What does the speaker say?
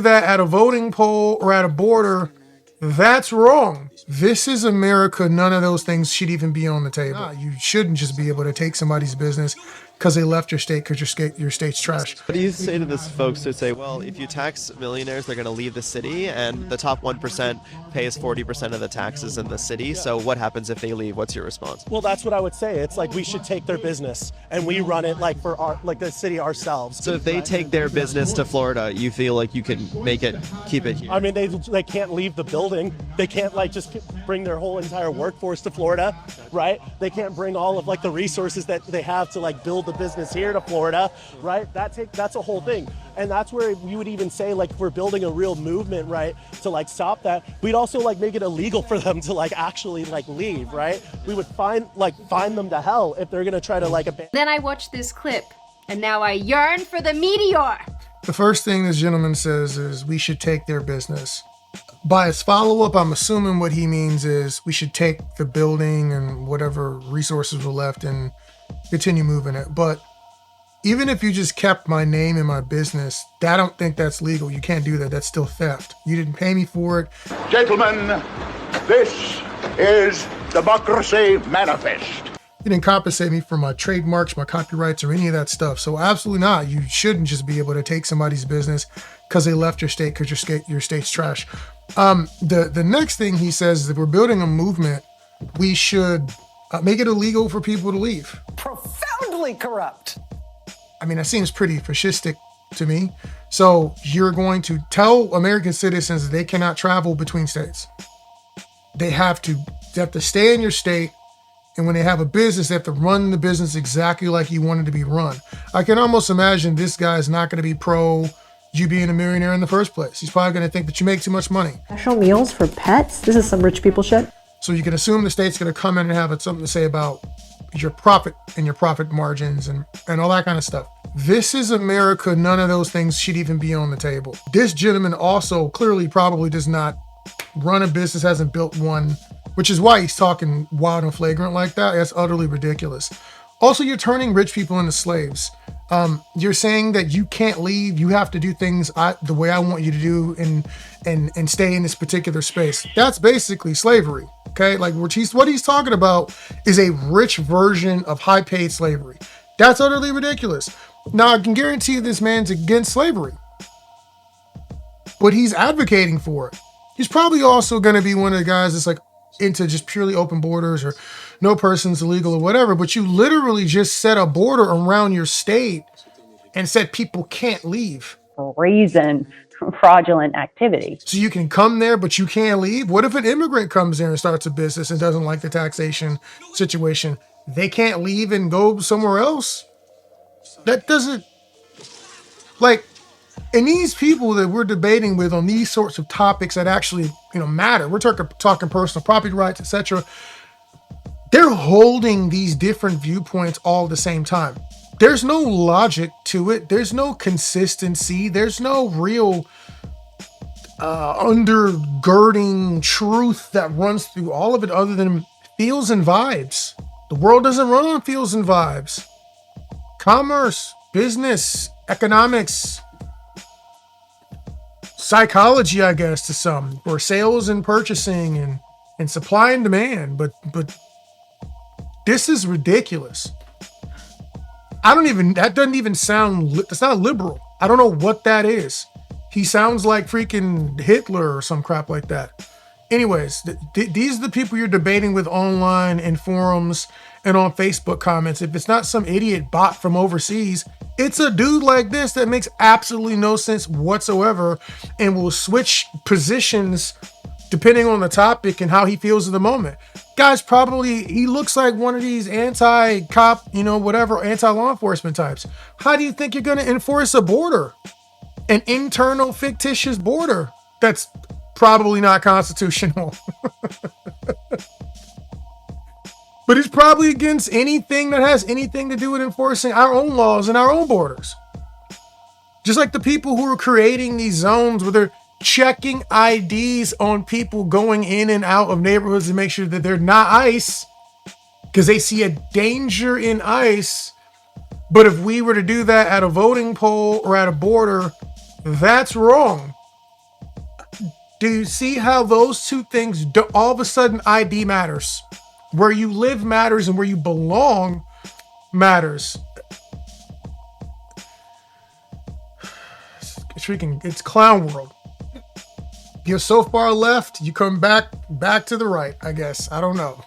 that at a voting poll or at a border, that's wrong. This is America. None of those things should even be on the table. Nah, you shouldn't just be able to take somebody's business because they left your state because your state's trash. What do you say to these folks who say, well, if you tax millionaires, they're going to leave the city, and the top 1% pays 40% of the taxes in the city, so what happens if they leave? What's your response? Well, that's what I would say. It's like we should take their business and we run it like for our, like the city ourselves. So if they take their business to Florida, you feel like you can make it, keep it here? I mean, they can't leave the building. They can't like just bring their whole entire workforce to Florida, right? They can't bring all of like the resources that they have to like build the business here to Florida, right? That's a whole thing. And that's where we would even say, like, if we're building a real movement, right, to like stop that, we'd also like make it illegal for them to like actually like leave, right? We would fine them to hell if they're gonna try to like abandon. Then I watched this clip and now I yearn for the meteor. The first thing this gentleman says is we should take their business. By his follow-up, I'm assuming what he means is we should take the building and whatever resources were left and continue moving it. But even if you just kept my name and my business, I don't think that's legal. You can't do that. That's still theft. You didn't pay me for it. Gentlemen, this is Democracy Manifest. You didn't compensate me for my trademarks, my copyrights, or any of that stuff. So absolutely not. You shouldn't just be able to take somebody's business because they left your state because your state's trash. The next thing he says is if we're building a movement, we should make it illegal for people to leave. Profoundly corrupt. I mean, that seems pretty fascistic to me. So you're going to tell American citizens that they cannot travel between states. They have to stay in your state. And when they have a business, they have to run the business exactly like you want it to be run. I can almost imagine this guy is not going to be pro you being a millionaire in the first place. He's probably going to think that you make too much money. Special meals for pets? This is some rich people shit. So you can assume the state's going to come in and have something to say about your profit and your profit margins and all that kind of stuff. This is America. None of those things should even be on the table. This gentleman also clearly probably does not run a business, hasn't built one, which is why he's talking wild and flagrant like that. That's utterly ridiculous. Also, you're turning rich people into slaves. You're saying that you can't leave. You have to do things the way I want you to do and stay in this particular space. That's basically slavery. Okay, like what he's talking about is a rich version of high-paid slavery. That's utterly ridiculous. Now, I can guarantee you this man's against slavery, but he's advocating for it. He's probably also going to be one of the guys that's like into just purely open borders or no person's illegal or whatever, but you literally just set a border around your state and said people can't leave. Brazen, fraudulent activity. So you can come there, but you can't leave? What if an immigrant comes there and starts a business and doesn't like the taxation situation? They can't leave and go somewhere else? That doesn't, like, and these people that we're debating with on these sorts of topics that actually, matter, we're talking personal property rights, etc. They're holding these different viewpoints all at the same time. There's no logic to it. There's no consistency. There's no real undergirding truth that runs through all of it other than feels and vibes. The world doesn't run on feels and vibes. Commerce, business, economics, psychology, I guess, to some, or sales and purchasing and supply and demand. But this is ridiculous. That doesn't even sound, it's not liberal. I don't know what that is. He sounds like freaking Hitler or some crap like that. Anyways, these are the people you're debating with online in forums and on Facebook comments. If it's not some idiot bot from overseas, it's a dude like this that makes absolutely no sense whatsoever and will switch positions depending on the topic and how he feels at the moment. Guy's he looks like one of these anti-cop, whatever, anti-law enforcement types. How do you think you're going to enforce a border? An internal fictitious border that's probably not constitutional. But it's probably against anything that has anything to do with enforcing our own laws and our own borders. Just like the people who are creating these zones where they're checking IDs on people going in and out of neighborhoods to make sure that they're not ICE because they see a danger in ICE. But if we were to do that at a voting poll or at a border, that's wrong. Do you see how those two things, all of a sudden ID matters? Where you live matters and where you belong matters. It's clown world. You're so far left, you come back to the right, I guess. I don't know.